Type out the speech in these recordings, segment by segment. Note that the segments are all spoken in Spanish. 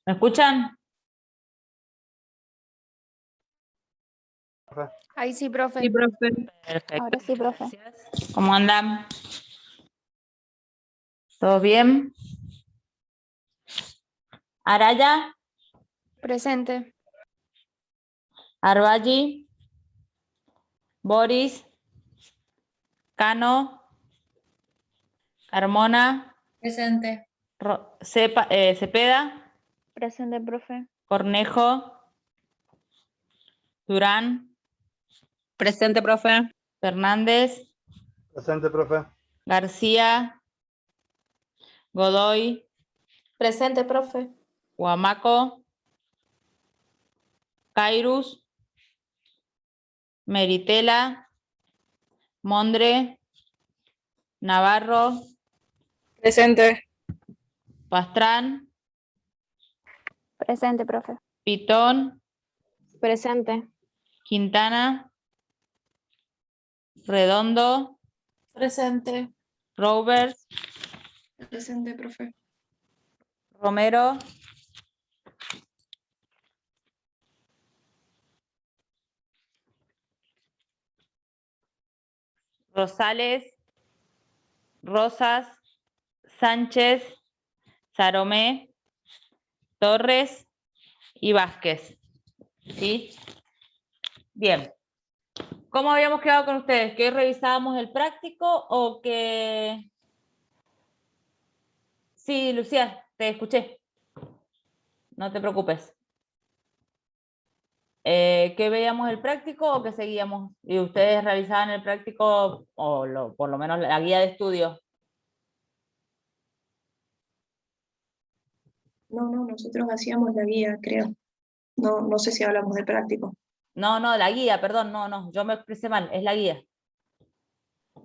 ¿Me escuchan? Ahí sí, profe. Sí, profe. Perfecto. Ahora sí, profe. Gracias. ¿Cómo andan? ¿Todo bien? Araya, Presente. Arballi, Boris, Cano, Carmona, Presente. Cepeda, Presente, profe. Cornejo, Durán, Presente, profe. Fernández, Presente, profe. García, Godoy, Presente, profe. Huamaco, Cairus, Meritela, Mondre, Navarro, Presente. Pastrán, Presente, profe. Pitón, Presente. Quintana, Redondo, Presente. Rovers, Presente, profe. Romero, Rosales, Rosas, Sánchez, Saromé, Torres y Vázquez. ¿Sí? Bien. ¿Cómo habíamos quedado con ustedes? ¿Que hoy revisábamos el práctico o que...? Sí, Lucía, te escuché. No te preocupes. ¿Que veíamos el práctico o que seguíamos? ¿Y ustedes realizaban el práctico o por lo menos la guía de estudio? No, nosotros hacíamos la guía, creo. No sé si hablamos de práctico. No, la guía, perdón, no, yo me expresé mal, es la guía.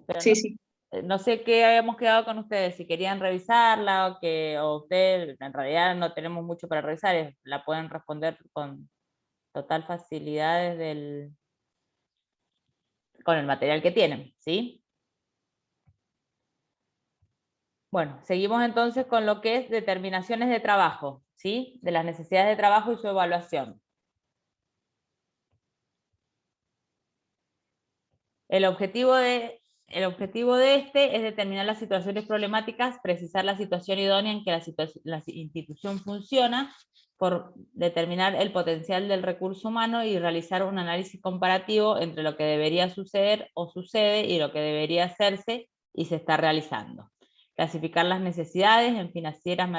Pero Sí, no, sí. no sé qué habíamos quedado con ustedes, si querían revisarla o ustedes, en realidad no tenemos mucho para revisar, la pueden responder con total facilidad con el material que tienen, ¿sí? Bueno, seguimos entonces con lo que es determinaciones de trabajo, ¿sí? De las necesidades de trabajo y su evaluación. El objetivo de este es determinar las situaciones problemáticas, precisar la situación idónea en que la institución funciona, por determinar el potencial del recurso humano y realizar un análisis comparativo entre lo que debería suceder o sucede y lo que debería hacerse y se está realizando. Clasificar las necesidades en financieras,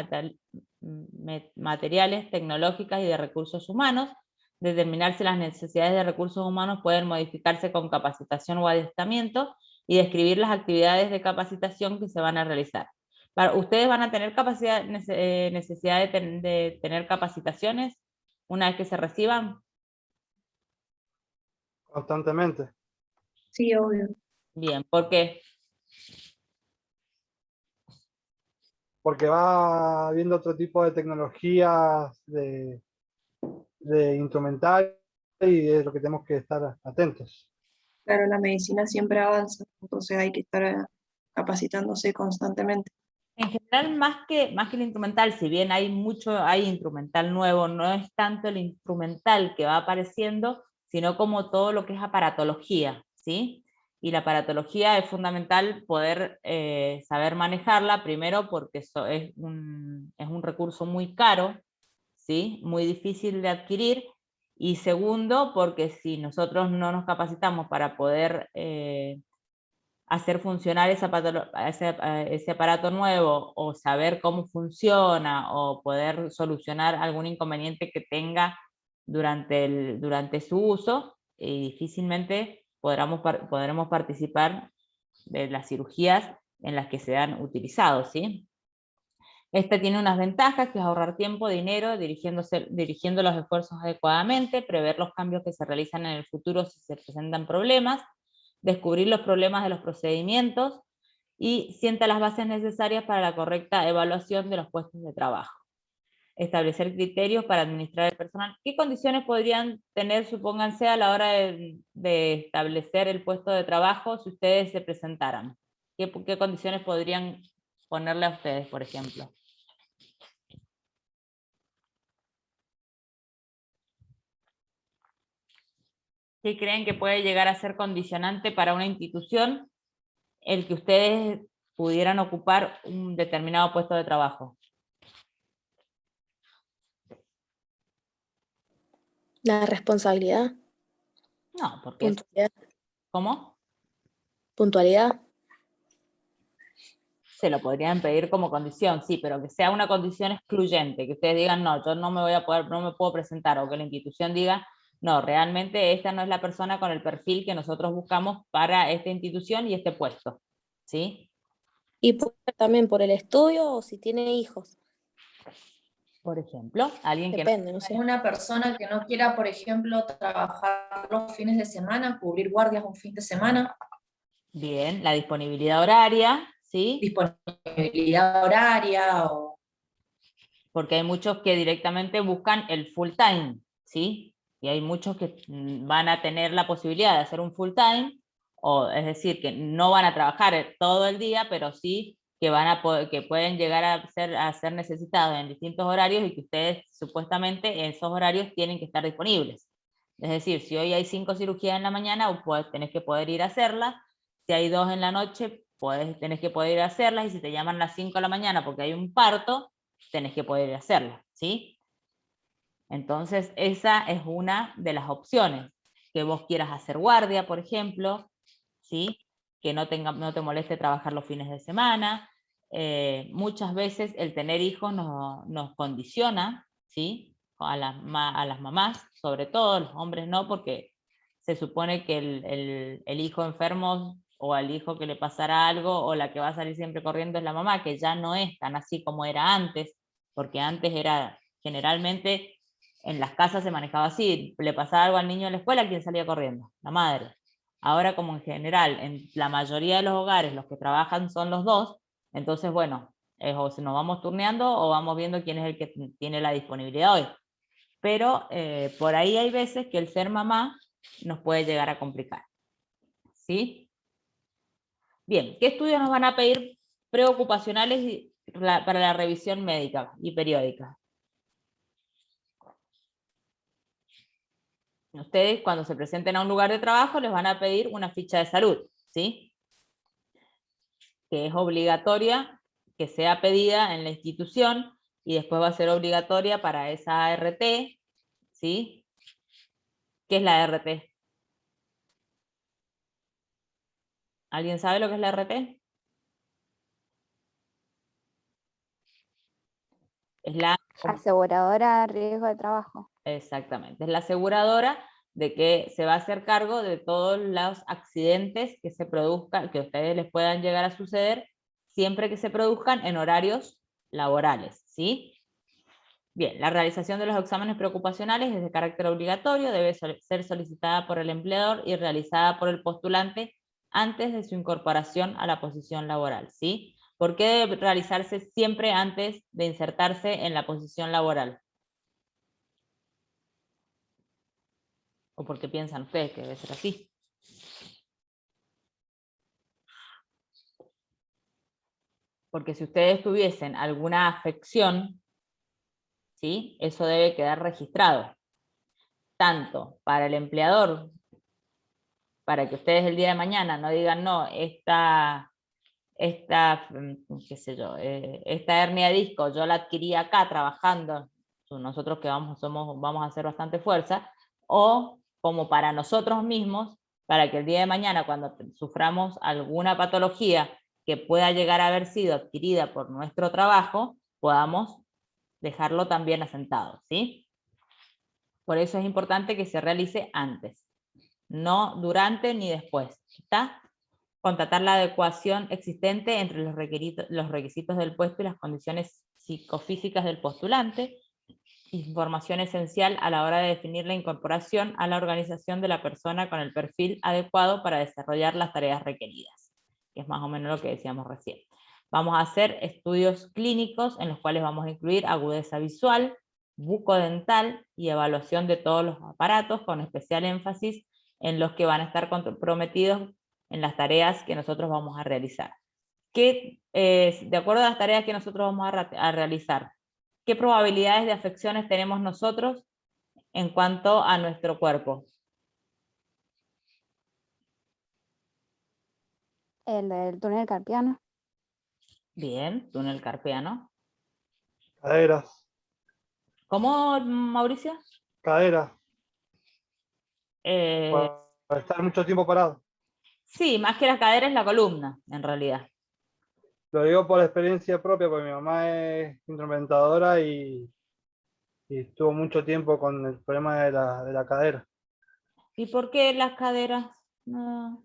materiales, tecnológicas y de recursos humanos. Determinar si las necesidades de recursos humanos pueden modificarse con capacitación o adiestramiento y describir las actividades de capacitación que se van a realizar. ¿Ustedes van a tener necesidad de tener capacitaciones una vez que se reciban? Constantemente. Sí, obvio. Bien, ¿por qué? Porque va viendo otro tipo de tecnologías de instrumental y es lo que tenemos que estar atentos. Claro, la medicina siempre avanza, entonces hay que estar capacitándose constantemente. En general, más que el instrumental, si bien hay instrumental nuevo, no es tanto el instrumental que va apareciendo, sino como todo lo que es aparatología, ¿sí? Y la aparatología es fundamental poder saber manejarla, primero porque es un recurso muy caro, ¿sí? Muy difícil de adquirir, y segundo porque si nosotros no nos capacitamos para poder hacer funcionar ese aparato nuevo, o saber cómo funciona, o poder solucionar algún inconveniente que tenga durante su uso, y difícilmente podremos participar de las cirugías en las que se han utilizado, ¿sí? Este tiene unas ventajas, que es ahorrar tiempo, dinero, dirigiendo los esfuerzos adecuadamente, prever los cambios que se realizan en el futuro si se presentan problemas, descubrir los problemas de los procedimientos, y sienta las bases necesarias para la correcta evaluación de los puestos de trabajo. Establecer criterios para administrar el personal. ¿Qué condiciones podrían tener, supónganse, a la hora de establecer el puesto de trabajo si ustedes se presentaran? ¿Qué condiciones podrían ponerle a ustedes, por ejemplo? ¿Qué creen que puede llegar a ser condicionante para una institución el que ustedes pudieran ocupar un determinado puesto de trabajo? La responsabilidad, No, porque es... puntualidad, ¿Cómo? puntualidad. Se lo podrían pedir como condición, sí, pero que sea una condición excluyente, que ustedes digan, no, yo no me voy a poder, no me puedo presentar, o que la institución diga, no, realmente esta no es la persona con el perfil que nosotros buscamos para esta institución y este puesto, ¿sí? Y puede ser también por el estudio o si tiene hijos. Por ejemplo, alguien que... Depende, no sé. Una persona que no quiera, por ejemplo, trabajar los fines de semana, cubrir guardias un fin de semana, Bien, la disponibilidad horaria, ¿sí? disponibilidad horaria o Porque hay muchos que directamente buscan el full time, ¿sí? Y hay muchos que van a tener la posibilidad de hacer un full time, o es decir, que no van a trabajar todo el día, pero sí que van a que pueden llegar a ser necesitados en distintos horarios y que ustedes supuestamente en esos horarios tienen que estar disponibles. Es decir, si hoy hay 5 cirugías en la mañana, pues tenés que poder ir a hacerlas. Si hay 2 en la noche, tenés que poder ir a hacerlas, y si te llaman a las 5 de la mañana porque hay un parto, tenés que poder ir a hacerlo, ¿sí? Entonces, esa es una de las opciones. Que vos quieras hacer guardia, por ejemplo, ¿sí? Que no te moleste trabajar los fines de semana. Muchas veces el tener hijos nos condiciona, ¿sí? A las mamás, sobre todo, los hombres no, porque se supone que el hijo enfermo o al hijo que le pasará algo, o la que va a salir siempre corriendo es la mamá, que ya no es tan así como era antes, porque antes era generalmente en las casas se manejaba así, le pasaba algo al niño en la escuela, ¿quién salía corriendo? La madre. Ahora, como en general, en la mayoría de los hogares los que trabajan son los dos, entonces bueno, o si nos vamos turneando o vamos viendo quién es el que tiene la disponibilidad hoy. Pero por ahí hay veces que el ser mamá nos puede llegar a complicar, ¿sí? Bien, ¿qué estudios nos van a pedir preocupacionales para la revisión médica y periódica? Ustedes cuando se presenten a un lugar de trabajo les van a pedir una ficha de salud, ¿sí? Que es obligatoria que sea pedida en la institución y después va a ser obligatoria para esa ART, ¿sí? ¿Qué es la ART? ¿Alguien sabe lo que es la ART? Es la... Aseguradora riesgo de trabajo. Exactamente, es la aseguradora de que se va a hacer cargo de todos los accidentes que se produzcan, que a ustedes les puedan llegar a suceder, siempre que se produzcan en horarios laborales, ¿sí? Bien, la realización de los exámenes preocupacionales es de carácter obligatorio, debe ser solicitada por el empleador y realizada por el postulante antes de su incorporación a la posición laboral, ¿sí? ¿Por qué debe realizarse siempre antes de insertarse en la posición laboral? ¿O por qué piensan ustedes que debe ser así? Porque si ustedes tuviesen alguna afección, ¿sí? Eso debe quedar registrado, tanto para el empleador, para que ustedes el día de mañana no digan, no, esta qué sé yo, esta hernia de disco yo la adquirí acá trabajando, nosotros que vamos a hacer bastante fuerza, o como para nosotros mismos, para que el día de mañana cuando suframos alguna patología que pueda llegar a haber sido adquirida por nuestro trabajo, podamos dejarlo también asentado, ¿sí? Por eso es importante que se realice antes, no durante ni después, ¿está? Constatar la adecuación existente entre los requisitos del puesto y las condiciones psicofísicas del postulante, información esencial a la hora de definir la incorporación a la organización de la persona con el perfil adecuado para desarrollar las tareas requeridas, que es más o menos lo que decíamos recién. Vamos a hacer estudios clínicos en los cuales vamos a incluir agudeza visual, bucodental y evaluación de todos los aparatos, con especial énfasis en los que van a estar comprometidos en las tareas que nosotros vamos a realizar. De acuerdo a las tareas que nosotros vamos a realizar, ¿qué probabilidades de afecciones tenemos nosotros en cuanto a nuestro cuerpo? El del túnel carpiano. Bien, túnel carpiano. Caderas. ¿Cómo, Mauricio? Caderas. Eh, Para estar mucho tiempo parado. sí, más que la cadera es la columna, en realidad. Lo digo por experiencia propia, porque mi mamá es instrumentadora y estuvo mucho tiempo con el problema de la cadera. ¿Y por qué las caderas? No.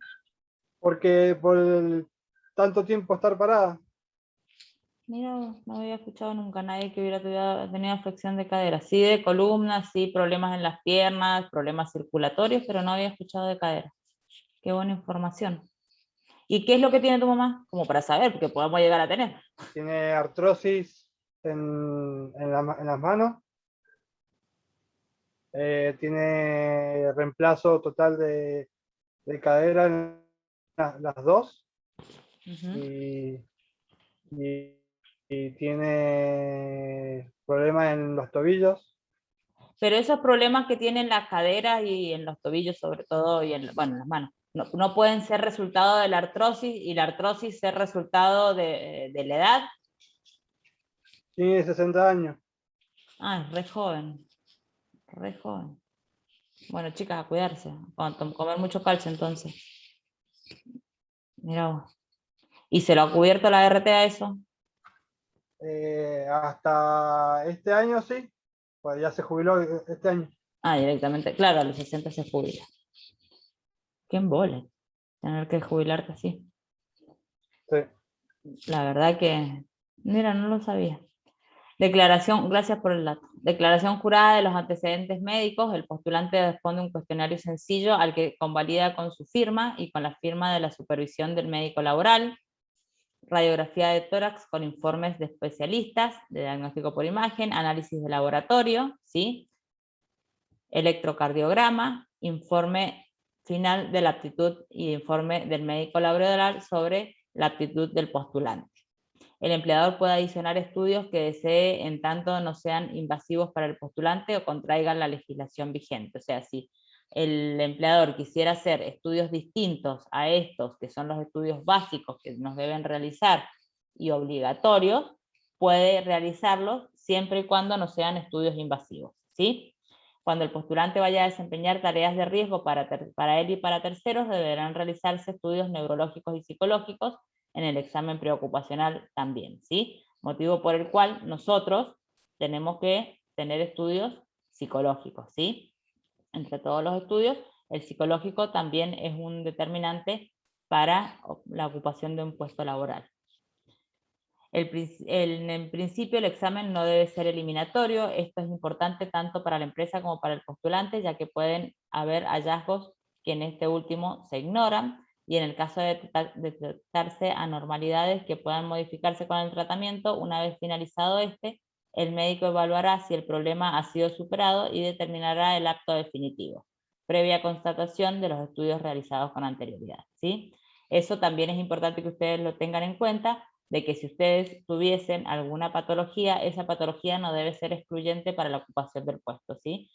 Porque por tanto tiempo estar parada. Mira, no había escuchado nunca a nadie que hubiera tenido afección de cadera. Sí de columna, sí problemas en las piernas, problemas circulatorios, pero no había escuchado de cadera. Qué buena información. ¿Y qué es lo que tiene tu mamá? Como para saber, porque podemos llegar a tener. Tiene artrosis en las manos. Tiene reemplazo total de cadera en las dos. Ujú. Y tiene problemas en los tobillos. Pero esos problemas que tienen las caderas y en los tobillos sobre todo, y en, bueno, en las manos, no pueden ser resultado de la artrosis, y la artrosis ser resultado de la edad. Tiene 60 años. Ah, es re joven. Re joven. Bueno, chicas, a cuidarse. Comer mucho calcio entonces. Mirá vos. ¿Y se lo ha cubierto la RT a eso? Hasta este año sí. Pues ya se jubiló este año. Ah, directamente. Claro, a los 60 se jubila. Qué embole tener que jubilarte así. Sí. La verdad que, mira, no lo sabía. Declaración, gracias por el dato. Declaración jurada de los antecedentes médicos. El postulante responde un cuestionario sencillo al que convalida con su firma y con la firma de la supervisión del médico laboral. Radiografía de tórax con informes de especialistas, de diagnóstico por imagen, análisis de laboratorio, ¿sí? Electrocardiograma, informe final de la aptitud y informe del médico laboral sobre la aptitud del postulante. El empleador puede adicionar estudios que desee en tanto no sean invasivos para el postulante o contraigan la legislación vigente. O sea, si el empleador quisiera hacer estudios distintos a estos, que son los estudios básicos que nos deben realizar y obligatorios, puede realizarlos siempre y cuando no sean estudios invasivos, ¿sí? Cuando el postulante vaya a desempeñar tareas de riesgo para él y para terceros, deberán realizarse estudios neurológicos y psicológicos en el examen preocupacional también, ¿sí? Motivo por el cual nosotros tenemos que tener estudios psicológicos, ¿sí? Entre todos los estudios, el psicológico también es un determinante para la ocupación de un puesto laboral. En principio el examen no debe ser eliminatorio. Esto es importante tanto para la empresa como para el postulante, ya que pueden haber hallazgos que en este último se ignoran, y en el caso de detectarse anormalidades que puedan modificarse con el tratamiento, una vez finalizado este, el médico evaluará si el problema ha sido superado y determinará el acto definitivo, previa constatación de los estudios realizados con anterioridad, ¿sí? Eso también es importante que ustedes lo tengan en cuenta, de que si ustedes tuviesen alguna patología, esa patología no debe ser excluyente para la ocupación del puesto, ¿sí?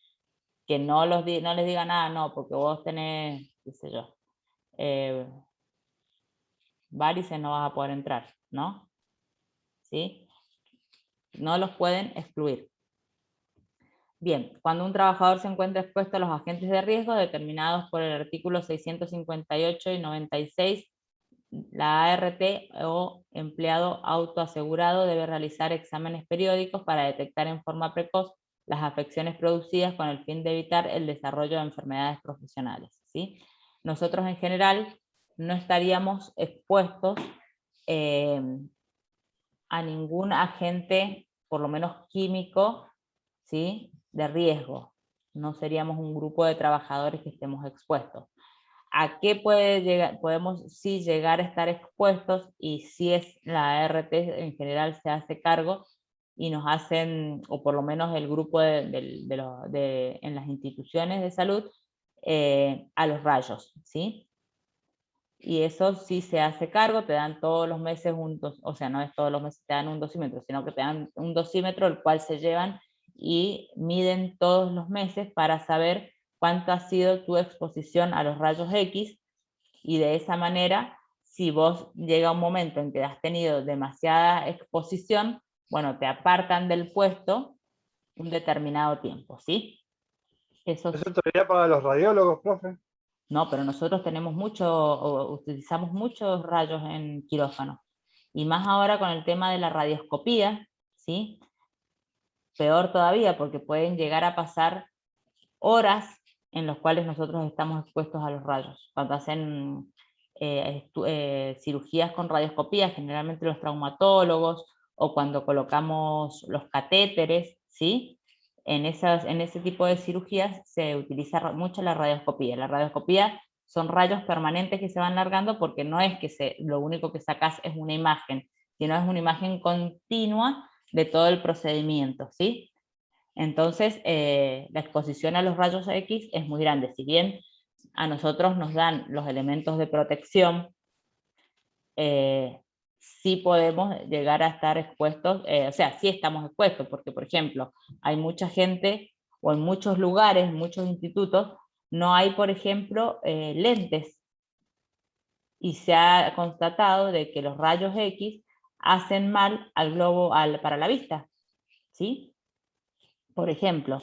Que no les digan nada, no, porque vos tenés, qué sé yo, varices, no vas a poder entrar, ¿no? ¿Sí? No los pueden excluir. Bien, cuando un trabajador se encuentra expuesto a los agentes de riesgo determinados por el artículo 658 y 96, la ART o empleado autoasegurado debe realizar exámenes periódicos para detectar en forma precoz las afecciones producidas con el fin de evitar el desarrollo de enfermedades profesionales, ¿sí? Nosotros en general no estaríamos expuestos a ningún agente, por lo menos químico, ¿sí? De riesgo. No seríamos un grupo de trabajadores que estemos expuestos. ¿A qué podemos sí llegar a estar expuestos? Y si es la ART en general se hace cargo y nos hacen, o por lo menos el grupo en las instituciones de salud, a los rayos, ¿sí? Y eso sí se hace cargo, te dan todos los meses o sea, no es todos los meses te dan un dosímetro, sino que te dan un dosímetro el cual se llevan y miden todos los meses para saber cuánto ha sido tu exposición a los rayos X, y de esa manera si vos llega un momento en que has tenido demasiada exposición, bueno, te apartan del puesto un determinado tiempo, ¿sí? Eso ¿Eso es teoría para los radiólogos, profe? no, pero nosotros tenemos utilizamos muchos rayos en quirófano. Y más ahora con el tema de la radioscopía, ¿sí? Peor todavía, porque pueden llegar a pasar horas en las cuales nosotros estamos expuestos a los rayos. Cuando hacen cirugías con radioscopía, generalmente los traumatólogos, o cuando colocamos los catéteres, ¿sí? En ese tipo de cirugías se utiliza mucho la radioscopía. La radioscopía son rayos permanentes que se van largando, porque no es que lo único que sacas es una imagen, sino es una imagen continua de todo el procedimiento, ¿sí? Entonces, la exposición a los rayos X es muy grande. Si bien a nosotros nos dan los elementos de protección, sí podemos llegar a estar expuestos, o sea, sí estamos expuestos, porque, por ejemplo, hay mucha gente, o en muchos lugares, en muchos institutos, no hay, por ejemplo, lentes. Y se ha constatado de que los rayos X hacen mal al globo, para la vista, ¿sí? Por ejemplo,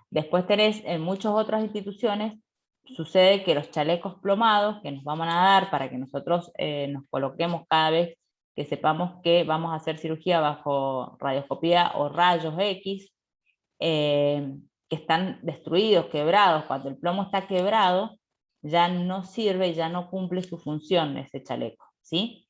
después tenés en muchas otras instituciones, sucede que los chalecos plomados que nos van a dar para que nosotros nos coloquemos cada vez que sepamos que vamos a hacer cirugía bajo radioscopía o rayos X, que están destruidos, quebrados. Cuando el plomo está quebrado, ya no sirve, ya no cumple su función ese chaleco, ¿sí?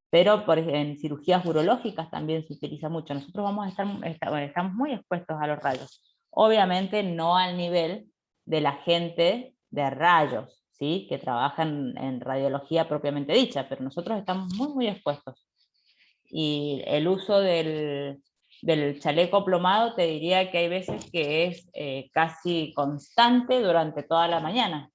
Pero en cirugías urológicas también se utiliza mucho. Nosotros estamos muy expuestos a los rayos. Obviamente no al nivel de la gente de rayos, ¿sí? Que trabajan en radiología propiamente dicha, pero nosotros estamos muy expuestos. Y el uso del chaleco plomado, te diría que hay veces que es casi constante durante toda la mañana,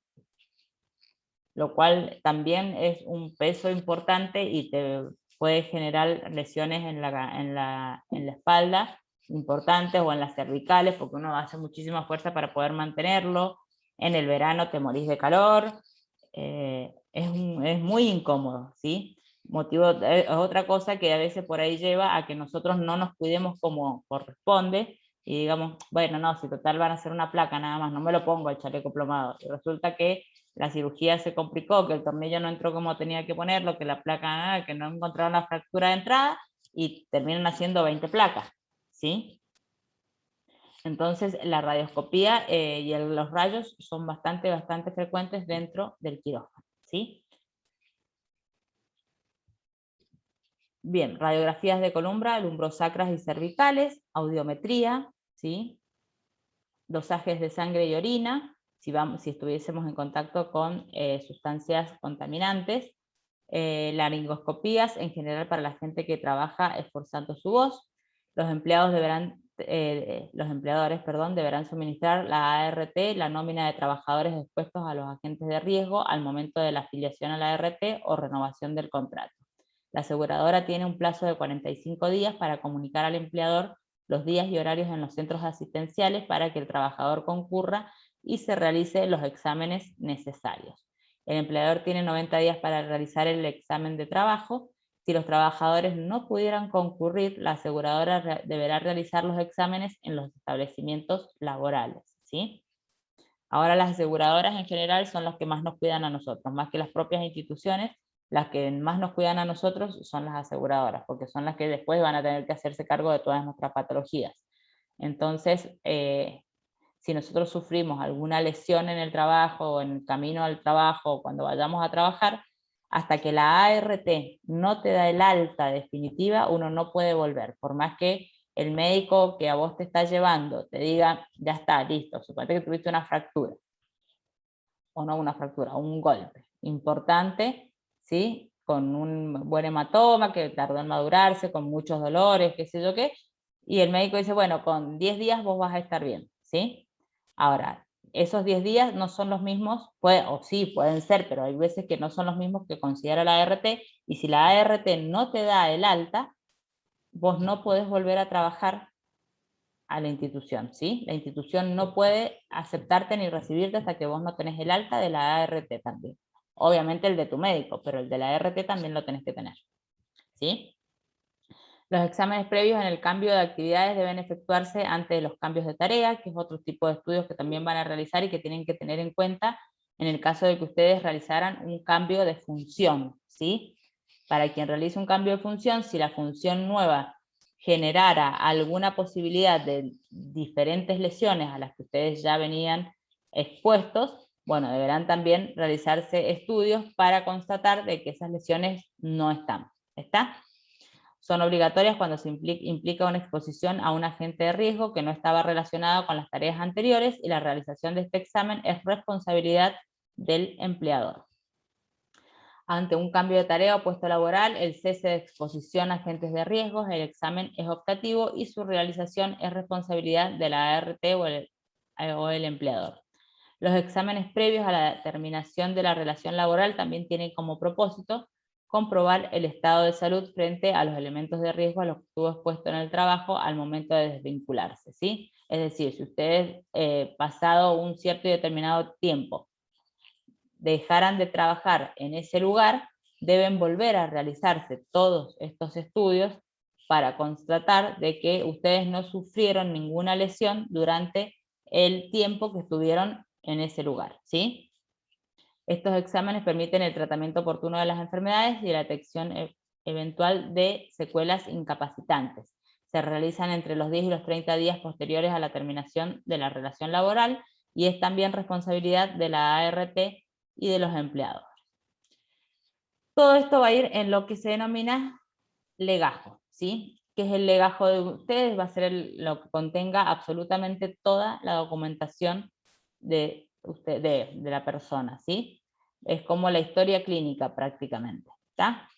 lo cual también es un peso importante y te puede generar lesiones en la espalda importantes, o en las cervicales, porque uno hace muchísima fuerza para poder mantenerlo. En el verano te morís de calor, es muy incómodo, ¿sí? Es otra cosa que a veces por ahí lleva a que nosotros no nos cuidemos como corresponde, y digamos, bueno, no, si total van a hacer una placa nada más, no me lo pongo el chaleco plomado. Y resulta que la cirugía se complicó, que el tornillo no entró como tenía que ponerlo, que la placa, que no encontraron la fractura de entrada, y terminan haciendo 20 placas, ¿sí? Entonces la radioscopía y los rayos son bastante frecuentes dentro del quirófano, ¿sí? Bien, radiografías de columna, lumbrosacras y cervicales, audiometría, ¿sí? Dosajes de sangre y orina, si estuviésemos en contacto con sustancias contaminantes, laringoscopías en general para la gente que trabaja esforzando su voz. Los empleadores deberán suministrar la ART, la nómina de trabajadores expuestos a los agentes de riesgo al momento de la afiliación a la ART o renovación del contrato. La aseguradora tiene un plazo de 45 días para comunicar al empleador los días y horarios en los centros asistenciales para que el trabajador concurra y se realice los exámenes necesarios. El empleador tiene 90 días para realizar el examen de trabajo. Si los trabajadores no pudieran concurrir, la aseguradora deberá realizar los exámenes en los establecimientos laborales, ¿sí? Ahora las aseguradoras en general son las que más nos cuidan a nosotros, más que las propias instituciones. Las que más nos cuidan a nosotros son las aseguradoras, porque son las que después van a tener que hacerse cargo de todas nuestras patologías. Entonces, si nosotros sufrimos alguna lesión en el trabajo, o en el camino al trabajo, o cuando vayamos a trabajar, hasta que la ART no te da el alta definitiva, uno no puede volver. Por más que el médico que a vos te está llevando te diga, ya está, listo, suponete que tuviste una fractura, o no una fractura, un golpe importante, ¿sí? Con un buen hematoma que tardó en madurarse, con muchos dolores, qué sé yo qué, y el médico dice, bueno, con 10 días vos vas a estar bien, ¿sí? Ahora, esos 10 días no son los mismos, o sí, pueden ser, pero hay veces que no son los mismos que considera la ART, y si la ART no te da el alta, vos no podés volver a trabajar a la institución, ¿sí? La institución no puede aceptarte ni recibirte hasta que vos no tenés el alta de la ART también. obviamente el de tu médico, pero el de la ART también lo tenés que tener, ¿sí? Los exámenes previos en el cambio de actividades deben efectuarse antes de los cambios de tarea, que es otro tipo de estudios que también van a realizar y que tienen que tener en cuenta en el caso de que ustedes realizaran un cambio de función, ¿sí? Para quien realice un cambio de función, si la función nueva generara alguna posibilidad de diferentes lesiones a las que ustedes ya venían expuestos, bueno, deberán también realizarse estudios para constatar de que esas lesiones no están. ¿Está? Son obligatorias cuando se implica una exposición a un agente de riesgo que no estaba relacionado con las tareas anteriores y la realización de este examen es responsabilidad del empleador. Ante un cambio de tarea o puesto laboral, el cese de exposición a agentes de riesgos, el examen es optativo y su realización es responsabilidad de la ART o el empleador. Los exámenes previos a la terminación de la relación laboral también tienen como propósito comprobar el estado de salud frente a los elementos de riesgo a los que estuvo expuesto en el trabajo al momento de desvincularse, ¿sí? Es decir, si ustedes pasado un cierto y determinado tiempo dejaran de trabajar en ese lugar, deben volver a realizarse todos estos estudios para constatar de que ustedes no sufrieron ninguna lesión durante el tiempo que estuvieron en ese lugar, ¿sí? Estos exámenes permiten el tratamiento oportuno de las enfermedades y la detección eventual de secuelas incapacitantes. Se realizan entre los 10 y los 30 días posteriores a la terminación de la relación laboral y es también responsabilidad de la ART y de los empleadores. Todo esto va a ir en lo que se denomina legajo, ¿sí? Que es el legajo de ustedes, va a ser lo que contenga absolutamente toda la documentación de la persona, ¿sí? Es como la historia clínica prácticamente, ¿está?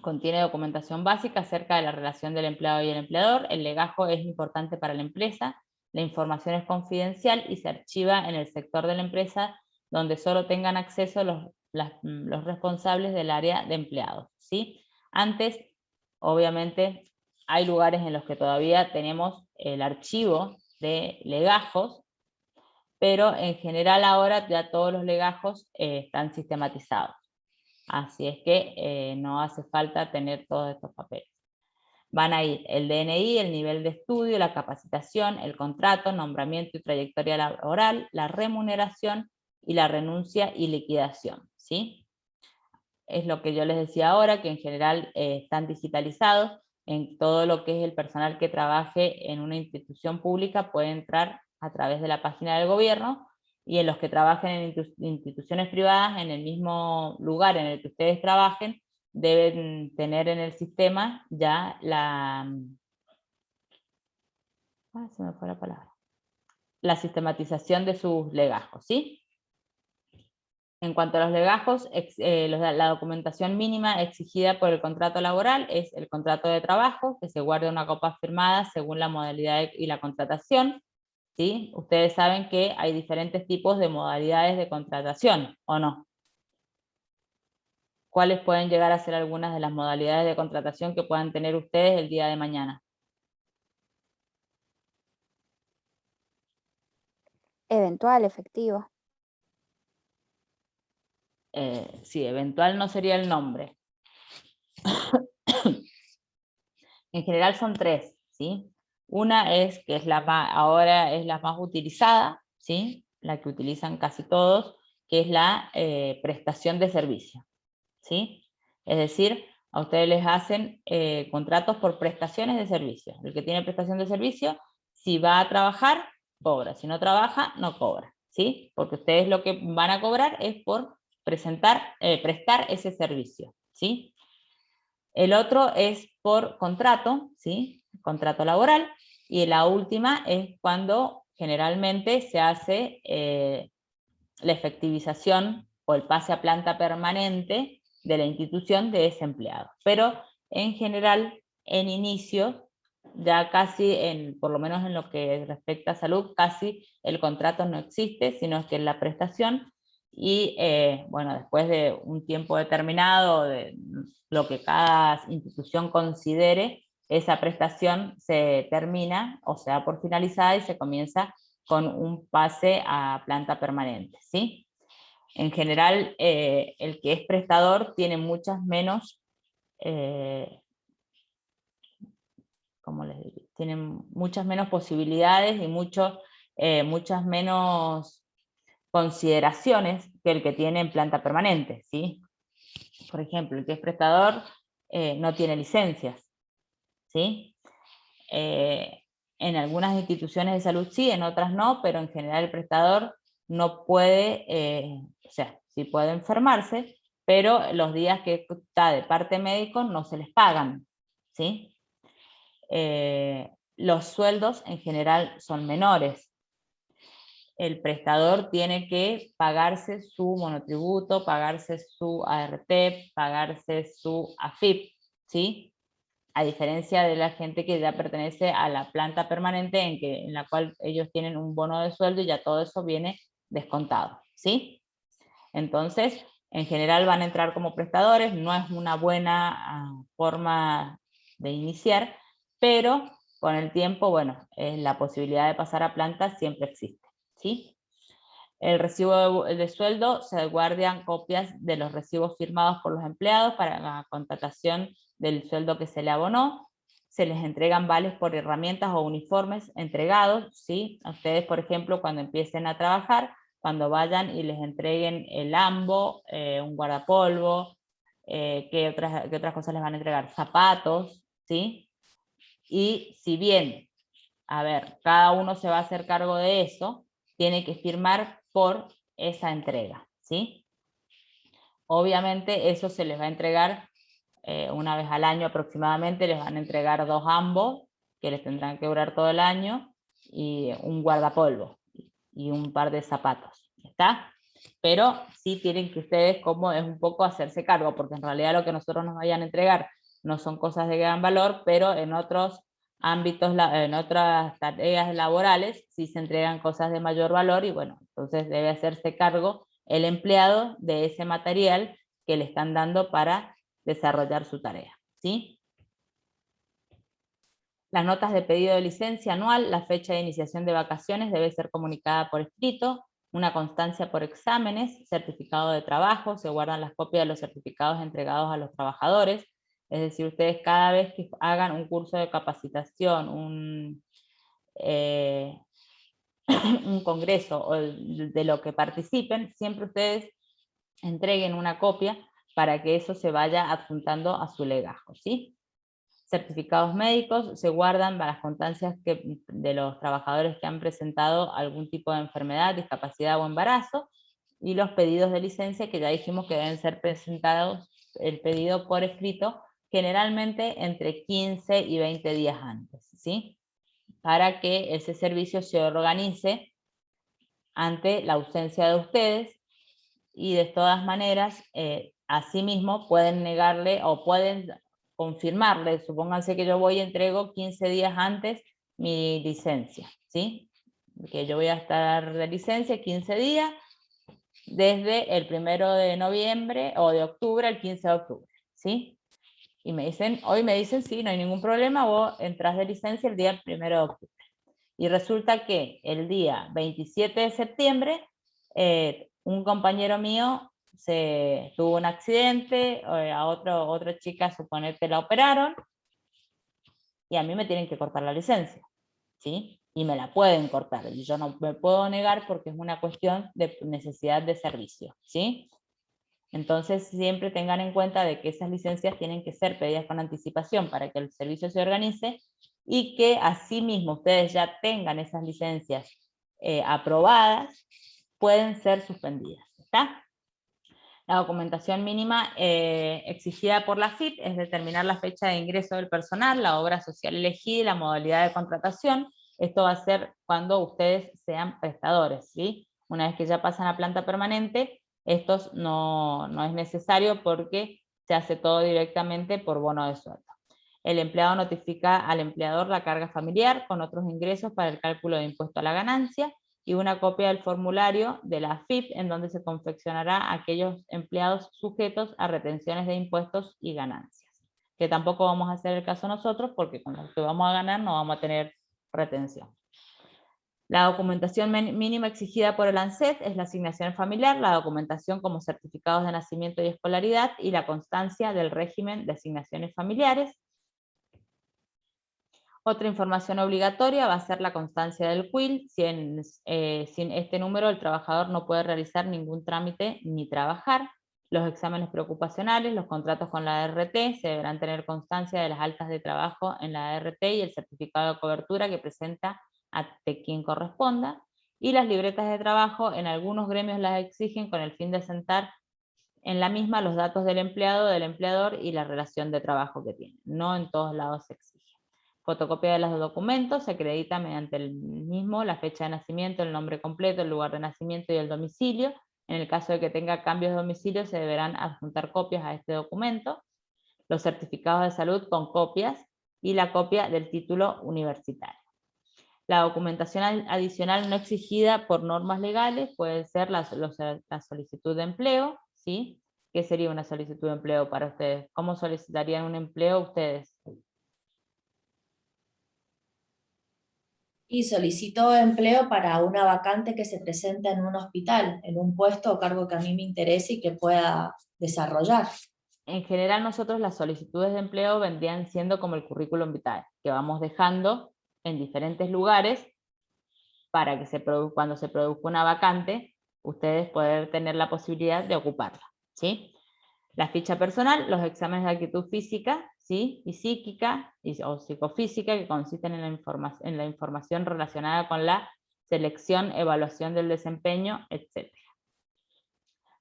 Contiene documentación básica acerca de la relación del empleado y el empleador. El legajo es importante para la empresa, la información es confidencial y se archiva en el sector de la empresa donde solo tengan acceso los responsables del área de empleados, ¿sí? Antes, obviamente, hay lugares en los que todavía tenemos el archivo de legajos, pero en general ahora ya todos los legajos están sistematizados. Así es que no hace falta tener todos estos papeles. Van a ir el DNI, el nivel de estudio, la capacitación, el contrato, nombramiento y trayectoria laboral, la remuneración y la renuncia y liquidación, ¿sí? Es lo que yo les decía ahora, que en general están digitalizados. En todo lo que es el personal que trabaje en una institución pública puede entrar a través de la página del gobierno, y en los que trabajen en instituciones privadas, en el mismo lugar en el que ustedes trabajen, deben tener en el sistema ya se me fue la palabra. La sistematización de sus legajos, ¿sí? En cuanto a los legajos, la documentación mínima exigida por el contrato laboral es el contrato de trabajo, que se guarde una copia firmada según la modalidad y la contratación, ¿sí? Ustedes saben que hay diferentes tipos de modalidades de contratación, ¿o no? ¿Cuáles pueden llegar a ser algunas de las modalidades de contratación que puedan tener ustedes el día de mañana? Eventual, efectivo. Sí, eventual no sería el nombre. En general son tres, ¿sí? Una es, que es ahora es la más utilizada, ¿sí? La que utilizan casi todos, que es la prestación de servicio, ¿sí? Es decir, a ustedes les hacen contratos por prestaciones de servicio. El que tiene prestación de servicio, si va a trabajar, cobra. Si no trabaja, no cobra, ¿sí? Porque ustedes lo que van a cobrar es por prestar ese servicio, ¿sí? El otro es por contrato, ¿sí? Contrato laboral. Y la última es cuando generalmente se hace la efectivización o el pase a planta permanente de la institución de ese empleado. Pero en general, en inicio, ya casi, por lo menos en lo que respecta a salud, casi el contrato no existe, sino que es la prestación. Y bueno, después de un tiempo determinado, de lo que cada institución considere, esa prestación se termina o se da por finalizada y se comienza con un pase a planta permanente, ¿sí? En general, el que es prestador tiene muchas menos, tienen muchas menos posibilidades y muchas menos consideraciones que el que tiene en planta permanente, ¿sí? Por ejemplo, el que es prestador no tiene licencias, ¿sí? En algunas instituciones de salud sí, en otras no, pero en general el prestador no puede, o sea, sí puede enfermarse, pero los días que está de parte médico no se les pagan, ¿sí? Los sueldos en general son menores. El prestador tiene que pagarse su monotributo, pagarse su ART, pagarse su AFIP, ¿sí? A diferencia de la gente que ya pertenece a la planta permanente en la cual ellos tienen un bono de sueldo y ya todo eso viene descontado, ¿sí? Entonces, en general van a entrar como prestadores, no es una buena forma de iniciar, pero con el tiempo, bueno, la posibilidad de pasar a planta siempre existe, ¿sí? El recibo de sueldo se guardan copias de los recibos firmados por los empleados para la contratación del sueldo que se le abonó. Se les entregan vales por herramientas o uniformes entregados, ¿sí? A ustedes, por ejemplo, cuando empiecen a trabajar, cuando vayan y les entreguen el ambo, un guardapolvo, ¿qué otras cosas les van a entregar? Zapatos, ¿sí? Y si bien, a ver, cada uno se va a hacer cargo de eso, tiene que firmar por esa entrega, ¿sí? Obviamente eso se les va a entregar una vez al año aproximadamente, les van a entregar 2 ambos, que les tendrán que durar todo el año, y un guardapolvo, y un par de zapatos, ¿está? Pero sí tienen que ustedes, como es un poco hacerse cargo, porque en realidad lo que nosotros nos vayan a entregar no son cosas de gran valor, pero en otros ámbitos, en otras tareas laborales, sí se entregan cosas de mayor valor, y bueno, entonces debe hacerse cargo el empleado de ese material que le están dando para desarrollar su tarea, ¿sí? Las notas de pedido de licencia anual, la fecha de iniciación de vacaciones debe ser comunicada por escrito, una constancia por exámenes, certificado de trabajo, se guardan las copias de los certificados entregados a los trabajadores, es decir, ustedes cada vez que hagan un curso de capacitación, un congreso o de lo que participen, siempre ustedes entreguen una copia para que eso se vaya adjuntando a su legajo, ¿sí? Certificados médicos, se guardan para las constancias de los trabajadores que han presentado algún tipo de enfermedad, discapacidad o embarazo, y los pedidos de licencia que ya dijimos que deben ser presentados, el pedido por escrito, generalmente entre 15 y 20 días antes, ¿sí? Para que ese servicio se organice ante la ausencia de ustedes, y de todas maneras, asimismo pueden negarle o pueden confirmarle, supónganse que yo voy y entrego 15 días antes mi licencia, ¿sí? Que yo voy a estar de licencia 15 días, desde el 1 de noviembre o de octubre al 15 de octubre, ¿sí? Y hoy me dicen, sí, no hay ningún problema, vos entras de licencia el día 1 de octubre. Y resulta que el día 27 de septiembre, un compañero mío tuvo un accidente, a otra chica, suponete, la operaron, y a mí me tienen que cortar la licencia, ¿sí? Y me la pueden cortar, y yo no me puedo negar porque es una cuestión de necesidad de servicio, ¿sí? Entonces siempre tengan en cuenta de que esas licencias tienen que ser pedidas con anticipación para que el servicio se organice, y que asimismo ustedes ya tengan esas licencias aprobadas, pueden ser suspendidas, ¿está? La documentación mínima exigida por la FIP es determinar la fecha de ingreso del personal, la obra social elegida y la modalidad de contratación. Esto va a ser cuando ustedes sean prestadores, ¿sí? Una vez que ya pasan a planta permanente, estos no es necesario porque se hace todo directamente por bono de sueldo. El empleado notifica al empleador la carga familiar con otros ingresos para el cálculo de impuesto a la ganancia, y una copia del formulario de la AFIP en donde se confeccionará a aquellos empleados sujetos a retenciones de impuestos y ganancias. Que tampoco vamos a hacer el caso nosotros, porque con lo que vamos a ganar no vamos a tener retención. La documentación mínima exigida por el ANSES es la asignación familiar, la documentación como certificados de nacimiento y escolaridad y la constancia del régimen de asignaciones familiares. Otra información obligatoria va a ser la constancia del CUIL. Sin este número el trabajador no puede realizar ningún trámite ni trabajar. Los exámenes preocupacionales, los contratos con la ART, se deberán tener constancia de las altas de trabajo en la ART y el certificado de cobertura que presenta ante quien corresponda. Y las libretas de trabajo, en algunos gremios las exigen con el fin de sentar en la misma los datos del empleado, del empleador y la relación de trabajo que tiene. No en todos lados se exige. Fotocopia de los documentos, se acredita mediante el mismo la fecha de nacimiento, el nombre completo, el lugar de nacimiento y el domicilio. En el caso de que tenga cambios de domicilio, se deberán adjuntar copias a este documento. Los certificados de salud con copias y la copia del título universitario. La documentación adicional no exigida por normas legales puede ser la solicitud de empleo, ¿sí? ¿Qué sería una solicitud de empleo para ustedes? ¿Cómo solicitarían un empleo ustedes? Y solicito empleo para una vacante que se presenta en un hospital, en un puesto o cargo que a mí me interese y que pueda desarrollar. En general nosotros las solicitudes de empleo vendrían siendo como el currículum vitae, que vamos dejando en diferentes lugares para que cuando se produzca una vacante, ustedes puedan tener la posibilidad de ocuparla, ¿sí? La ficha personal, los exámenes de actitud física, ¿sí? Y psíquica o psicofísica, que consisten en la información relacionada con la selección, evaluación del desempeño, etc.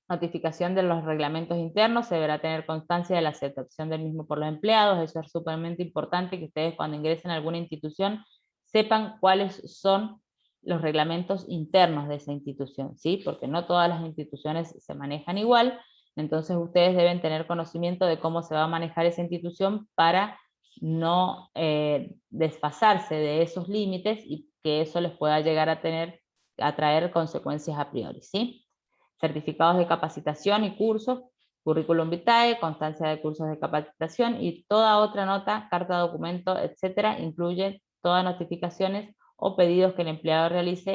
Notificación de los reglamentos internos, se deberá tener constancia de la aceptación del mismo por los empleados. Eso es sumamente importante, que ustedes cuando ingresen a alguna institución sepan cuáles son los reglamentos internos de esa institución, ¿sí? Porque no todas las instituciones se manejan igual. Entonces ustedes deben tener conocimiento de cómo se va a manejar esa institución para no desfasarse de esos límites y que eso les pueda llegar a traer consecuencias a priori, ¿sí? Certificados de capacitación y cursos, currículum vitae, constancia de cursos de capacitación y toda otra nota, carta, documento, etcétera, incluye todas notificaciones o pedidos que el empleador realice